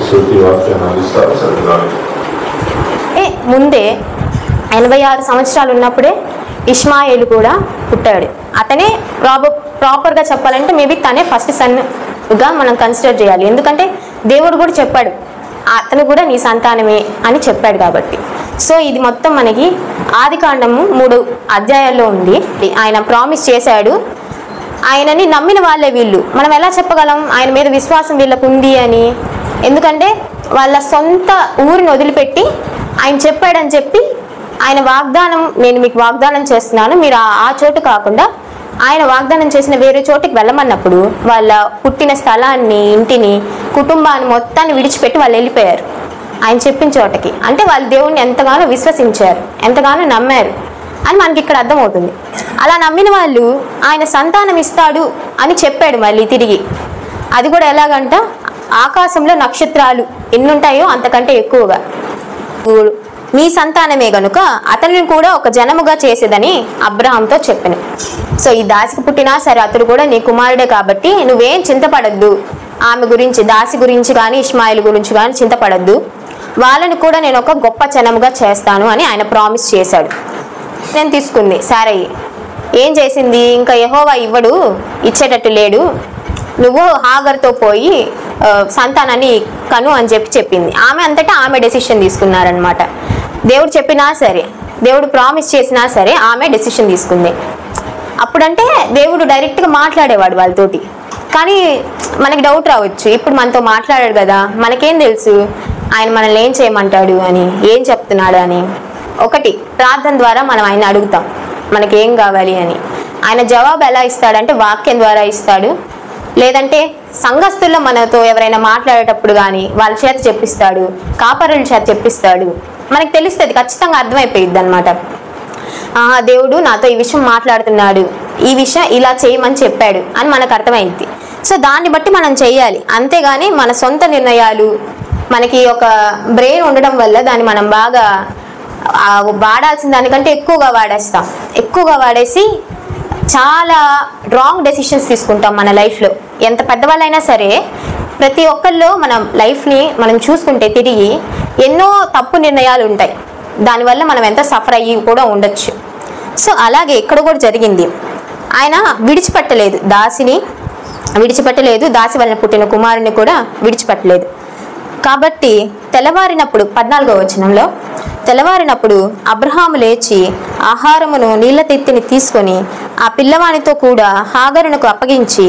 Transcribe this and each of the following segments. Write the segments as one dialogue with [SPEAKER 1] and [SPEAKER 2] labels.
[SPEAKER 1] శృతి వాక్యాన్ని అందిస్తారు చదివారు.
[SPEAKER 2] ముందే 86 సంవత్సరాలు ఉన్నప్పుడే ఇష్మాయేలు కూడా పుట్టాడు. అతనే ప్రాపర్గా చెప్పాలంటే మేబీ తనే ఫస్ట్ సన్గా మనం కన్సిడర్ చేయాలి. ఎందుకంటే దేవుడు కూడా చెప్పాడు అతను కూడా నీ సంతానమే అని చెప్పాడు కాబట్టి. సో ఇది మొత్తం మనకి ఆదికాండము 3 అధ్యాయాల్లో ఉంది. ఆయన ప్రామిస్ చేశాడు. ఆయనని నమ్మిన వాళ్ళే వీళ్ళు. మనం ఎలా చెప్పగలం ఆయన మీద విశ్వాసం వీళ్ళకు ఉంది అని? ఎందుకంటే వాళ్ళ సొంత ఊరిని వదిలిపెట్టి ఆయన చెప్పాడని చెప్పి ఆయన వాగ్దానం, నేను మీకు వాగ్దానం చేస్తున్నాను, మీరు ఆ చోటు కాకుండా ఆయన వాగ్దానం చేసిన వేరే చోటుకి వెళ్ళమన్నప్పుడు వాళ్ళ పుట్టిన స్థలాన్ని, ఇంటిని, కుటుంబాన్ని మొత్తాన్ని విడిచిపెట్టి వాళ్ళు వెళ్ళిపోయారు ఆయన చెప్పిన చోటకి. అంటే వాళ్ళు దేవుణ్ణి ఎంతగానో విశ్వసించారు, ఎంతగానో నమ్మారు అని మనకి ఇక్కడ అర్థమవుతుంది. అలా నమ్మిన వాళ్ళు ఆయన సంతానం ఇస్తాడు అని చెప్పాడు మళ్ళీ తిరిగి. అది కూడా ఎలాగంట, ఆకాశంలో నక్షత్రాలు ఎన్నుంటాయో అంతకంటే ఎక్కువగా నీ సంతానమే గనుక అతనిని కూడా ఒక జనముగా చేసేదని అబ్రహాంతో చెప్పాను. సో ఈ దాసికి పుట్టినా సరే అతడు కూడా నీ కుమారుడే కాబట్టి నువ్వేం చింతపడద్దు. ఆమె గురించి, దాసి గురించి కానీ ఇష్మాయిల్ గురించి కానీ చింతపడద్దు. వాళ్ళని కూడా నేను ఒక గొప్ప జనముగా చేస్తాను అని ఆయన ప్రామిస్ చేశాడు. నేను తీసుకుంది సారయ్య. ఏం చేసింది? ఇంకా యెహోవా ఇవ్వడు, ఇచ్చేటట్టు లేడు, నువ్వు హాగర్తో పోయి సంతానాన్ని కను అని చెప్పింది. ఆమె అంతటా ఆమె డెసిషన్ తీసుకున్నారనమాట. దేవుడు చెప్పినా సరే, దేవుడు ప్రామిస్ చేసినా సరే ఆమె డెసిషన్ తీసుకుంది. అప్పుడంటే దేవుడు డైరెక్ట్గా మాట్లాడేవాడు వాళ్ళతోటి. కానీ మనకి డౌట్ రావచ్చు, ఇప్పుడు మనతో మాట్లాడాడు కదా, మనకేం తెలుసు ఆయన మనల్ని ఏం చేయమంటాడు అని, ఏం చెప్తున్నాడు అని. ఒకటి, ప్రార్థన ద్వారా మనం ఆయన అడుగుతాం మనకేం కావాలి అని. ఆయన జవాబు ఎలా ఇస్తాడంటే వాక్యం ద్వారా ఇస్తాడు, లేదంటే సంఘస్థుల్లో మనతో ఎవరైనా మాట్లాడేటప్పుడు కానీ వాళ్ళ చేత చెప్పిస్తాడు, కాపరుల చేత చెప్పిస్తాడు. మనకు తెలుస్తుంది, ఖచ్చితంగా అర్థమైపోయిద్ది అనమాట. దేవుడు నాతో ఈ విషయం మాట్లాడుతున్నాడు, ఈ విషయం ఇలా చేయమని చెప్పాడు అని మనకు అర్థమైంది. సో దాన్ని బట్టి మనం చేయాలి. అంతేగాని మన సొంత నిర్ణయాలు, మనకి ఒక బ్రెయిన్ ఉండడం వల్ల దాన్ని మనం బాగా వాడాల్సిన దానికంటే ఎక్కువగా వాడేస్తాం. ఎక్కువగా వాడేసి చాలా రాంగ్ డెసిషన్స్ తీసుకుంటాం మన లైఫ్లో. ఎంత పెద్దవాళ్ళైనా సరే ప్రతి ఒక్కళ్ళలో మన లైఫ్ని మనం చూసుకుంటే తిరిగి ఎన్నో తప్పు నిర్ణయాలు ఉంటాయి. దానివల్ల మనం ఎంత సఫర్ అయ్యి కూడా ఉండొచ్చు. సో అలాగే ఇక్కడ కూడా జరిగింది. ఆయన విడిచిపెట్టలేదు, దాసిని విడిచిపెట్టలేదు, దాసి వలన పుట్టిన కుమారుని కూడా విడిచిపెట్టలేదు. కాబట్టి తెల్లవారినప్పుడు 14వ వచనంలో, తెల్లవారినప్పుడు అబ్రహాము లేచి ఆహారమును నీళ్ల తెత్తిని తీసుకొని ఆ పిల్లవానితో కూడా హాగరునకు అప్పగించి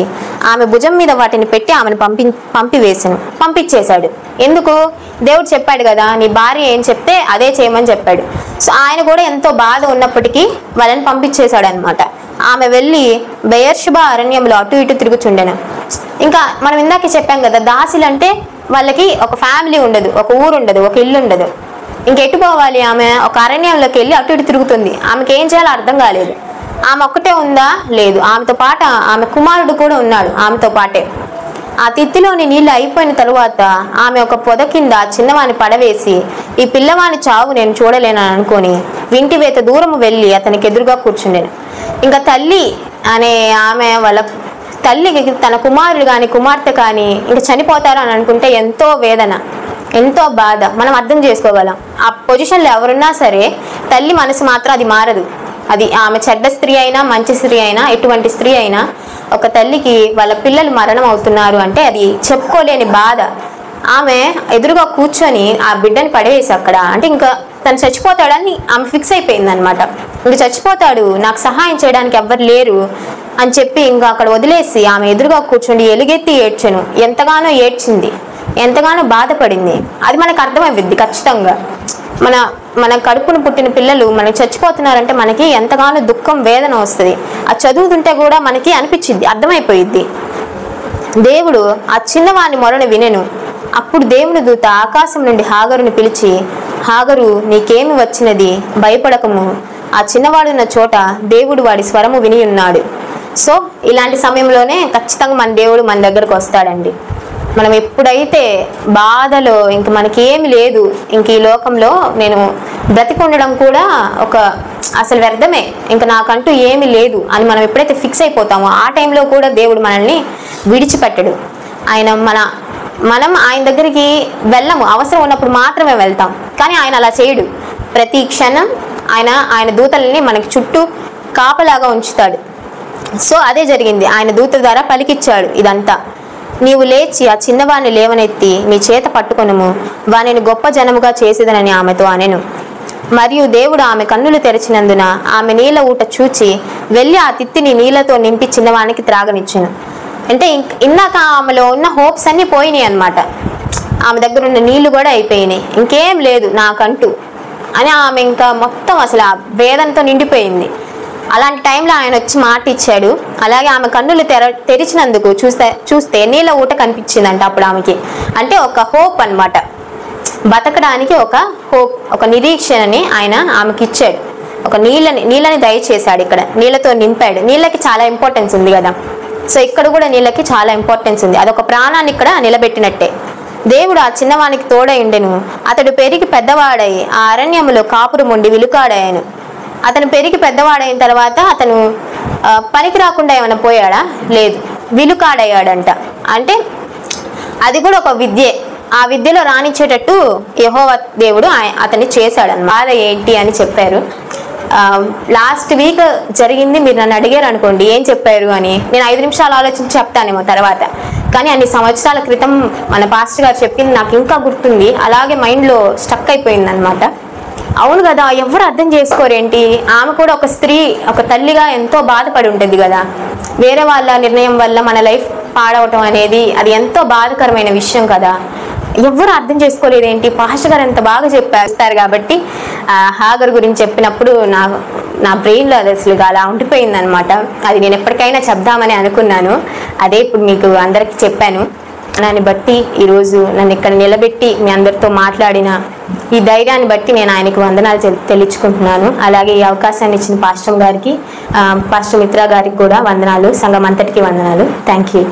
[SPEAKER 2] ఆమె భుజం మీద వాటిని పెట్టి ఆమెను పంపించేశాడు. ఎందుకు? దేవుడు చెప్పాడు కదా, నీ భార్య ఏం చెప్తే అదే చేయమని చెప్పాడు. సో ఆయన కూడా ఎంతో బాధ ఉన్నప్పటికీ వాళ్ళని పంపించేశాడు అనమాట. ఆమె వెళ్ళి బెయర్షెబా అరణ్యంలో అటు ఇటు తిరుగుచుండెను. ఇంకా మనం ఇందాకే చెప్పాం కదా, దాసులంటే వాళ్ళకి ఒక ఫ్యామిలీ ఉండదు, ఒక ఊరు ఉండదు, ఒక ఇల్లు ఉండదు. ఇంకెటు పోవాలి? ఆమె ఒక అరణ్యంలోకి వెళ్ళి అటు ఇటు తిరుగుతుంది. ఆమెకి ఏం చేయాలో అర్థం కాలేదు. ఆమె ఒక్కటే ఉందా? లేదు, ఆమెతో పాటు ఆమె కుమారుడు కూడా ఉన్నాడు ఆమెతో పాటే. ఆ తిత్తిలోని నీళ్ళు అయిపోయిన తరువాత ఆమె ఒక పొద కింద చిన్నవాని పడవేసి ఈ పిల్లవాని చావు నేను చూడలేనని అనుకొని వింటివేత దూరము వెళ్ళి అతనికి ఎదురుగా కూర్చుండెను. ఇంకా తల్లి అనే ఆమె వాళ్ళ తల్లికి తన కుమారుడు కానీ కుమార్తె కానీ ఇంకా చనిపోతారు అని అనుకుంటే ఎంతో వేదన, ఎంతో బాధ మనం అర్థం చేసుకోగలం. ఆ పొజిషన్లో ఎవరున్నా సరే తల్లి మనసు మాత్రం అది మారదు. అది ఆమె చెడ్డ స్త్రీ అయినా మంచి స్త్రీ అయినా ఎటువంటి స్త్రీ అయినా ఒక తల్లికి వాళ్ళ పిల్లలు మరణం అవుతున్నారు అంటే అది చెప్పుకోలేని బాధ. ఆమె ఎదురుగా కూర్చొని ఆ బిడ్డని పడవేసి అక్కడ అంటే ఇంకా తను చచ్చిపోతాడని ఆమె ఫిక్స్ అయిపోయింది అనమాట. ఇంక చచ్చిపోతాడు, నాకు సహాయం చేయడానికి ఎవ్వరు లేరు అని చెప్పి ఇంకా అక్కడ వదిలేసి ఆమె ఎదురుగా కూర్చొని ఎలుగెత్తి ఏడ్చెను. ఎంతగానో ఏడ్చింది, ఎంతగానో బాధపడింది. అది మనకు అర్థమైద్ది ఖచ్చితంగా. మన కడుపును పుట్టిన పిల్లలు మనకి చచ్చిపోతున్నారంటే మనకి ఎంతగానో దుఃఖం, వేదన వస్తుంది. అది చదువుతుంటే కూడా మనకి అనిపించింది, అర్థమైపోయిద్ది. దేవుడు ఆ చిన్నవాని మొరను వినెను. అప్పుడు దేవుని దూత ఆకాశం నుండి హాగరుని పిలిచి, హాగరు నీకేమి వచ్చినది, భయపడకము, ఆ చిన్నవాడున్న చోట దేవుడు వాడి స్వరము విని ఉన్నాడు. సో ఇలాంటి సమయంలోనే ఖచ్చితంగా మన దేవుడు మన దగ్గరకు వస్తాడండి. మనం ఎప్పుడైతే బాధలో ఇంక మనకేమి లేదు, ఇంక ఈ లోకంలో నేను బ్రతికుండడం కూడా ఒక అసలు వ్యర్థమే, ఇంక నాకంటూ ఏమి లేదు అని మనం ఎప్పుడైతే ఫిక్స్ అయిపోతామో ఆ టైంలో కూడా దేవుడు మనల్ని విడిచిపెట్టడు. ఆయన మనం ఆయన దగ్గరికి వెళ్ళము, అవసరం ఉన్నప్పుడు మాత్రమే వెళ్తాం. కానీ ఆయన అలా చేయడు. ప్రతి క్షణం ఆయన దూతల్ని మనకి చుట్టూ కాపలాగా ఉంచుతాడు. సో అదే జరిగింది. ఆయన దూత ద్వారా పలికిచ్చాడు ఇదంతా. నీవు లేచి ఆ చిన్నవాడిని లేవనెత్తి నీ చేత పట్టుకొనుము, వానిని గొప్ప జనముగా చేసేదనని ఆమెతో అనెను. మరియు దేవుడు ఆమె కన్నులు తెరిచినందున ఆమె నీళ్ళ ఊట చూచి వెళ్ళి ఆ తిత్తిని నీళ్ళతో నింపి చిన్నవానికి త్రాగనిచ్చెను. అంటే ఇందాక ఆమెలో ఉన్న హోప్స్ అన్నీ పోయినాయి అన్నమాట. ఆమె దగ్గర ఉన్న నీళ్లు కూడా అయిపోయినాయి, ఇంకేం లేదు నాకంటూ అని ఆమె ఇంకా మొత్తం అసలు ఆ వేదనతో నిండిపోయింది. అలాంటి టైంలో ఆయన వచ్చి మాట ఇచ్చాడు. అలాగే ఆమె కన్నులు తెరిచినందుకు చూస్తే నీళ్ళ ఊట కనిపించిందంట అప్పుడు ఆమెకి. అంటే ఒక హోప్ అన్నమాట, బతకడానికి ఒక హోప్, ఒక నిరీక్షణని ఆయన ఆమెకి ఇచ్చాడు. ఒక నీళ్ళని దయచేశాడు. ఇక్కడ నీళ్ళతో నింపాడు. నీళ్ళకి చాలా ఇంపార్టెన్స్ ఉంది కదా. సో ఇక్కడ కూడా నీళ్ళకి చాలా ఇంపార్టెన్స్ ఉంది. అదొక ప్రాణాన్ని ఇక్కడ నిలబెట్టినట్టే. దేవుడు ఆ చిన్నవానికి తోడై ఉండెను. అతడు పెరిగి పెద్దవాడై ఆ అరణ్యములో కాపురం ఉండి విలుకాడాయను. అతను పెరిగి పెద్దవాడైన తర్వాత అతను పనికి రాకుండా ఏమైనా పోయాడా? లేదు, విలుకాడయ్యాడంట. అంటే అది కూడా ఒక విద్యే. ఆ విద్యలో రాణించేటట్టు యెహోవా దేవుడు అతన్ని చేశాడన్నమాట. ఏంటి అని చెప్పారు. లాస్ట్ వీక్ జరిగింది. మీరు నన్ను అడిగారు అనుకోండి ఏం చెప్పారు అని, నేను 5 నిమిషాలు ఆలోచించి చెప్తానేమో తర్వాత. కానీ అన్ని సంవత్సరాల క్రితం మన పాస్టర్ గారు చెప్పింది నాకు ఇంకా గుర్తుంది. అలాగే మైండ్లో స్టక్ అయిపోయింది అనమాట. అవును కదా, ఎవరు అర్థం చేసుకోరేంటి? ఆమె కూడా ఒక స్త్రీ, ఒక తల్లిగా ఎంతో బాధపడి ఉంటుంది కదా. వేరే వాళ్ళ నిర్ణయం వల్ల మన లైఫ్ పాడవటం అనేది అది ఎంతో బాధకరమైన విషయం కదా. ఎవరు అర్థం చేసుకోలేదేంటి? పాస్టర్ గారు ఎంత బాగా చెప్పేస్తారు కాబట్టి హాగర్ గురించి చెప్పినప్పుడు నా బ్రెయిన్లో అది అసలు అలా ఉండిపోయింది అనమాట. అది నేను ఎప్పటికైనా చెప్దామని అనుకున్నాను. అదే ఇప్పుడు మీకు అందరికీ చెప్పాను. దాన్ని బట్టి ఈరోజు నన్ను ఇక్కడ నిలబెట్టి మీ అందరితో మాట్లాడిన ఈ ధైర్యాన్ని బట్టి నేను ఆయనకు వందనాలు తెలుచుకుంటున్నాను. అలాగే ఈ అవకాశాన్ని ఇచ్చిన పాస్టర్ గారికి, పాస్టర్ మిత్రా గారికి కూడా వందనాలు, సంఘం అంతటికి వందనాలు. Thank you.